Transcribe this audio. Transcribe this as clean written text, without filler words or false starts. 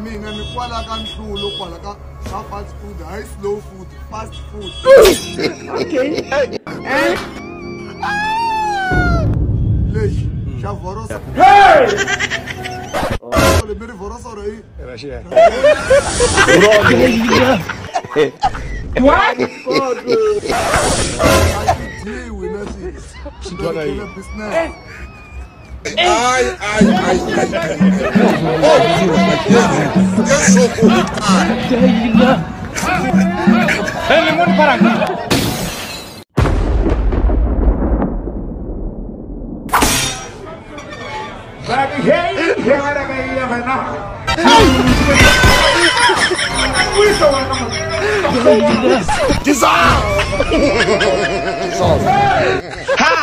mina ni kwala ka nhlulo kwala ka fast food, high slow food, fast food. Okay. Lei, já vorosa. Hey! Olha, bem vorosa aí. What? Ai. Eu sou Ele muito para aqui. Dissolve! Ha!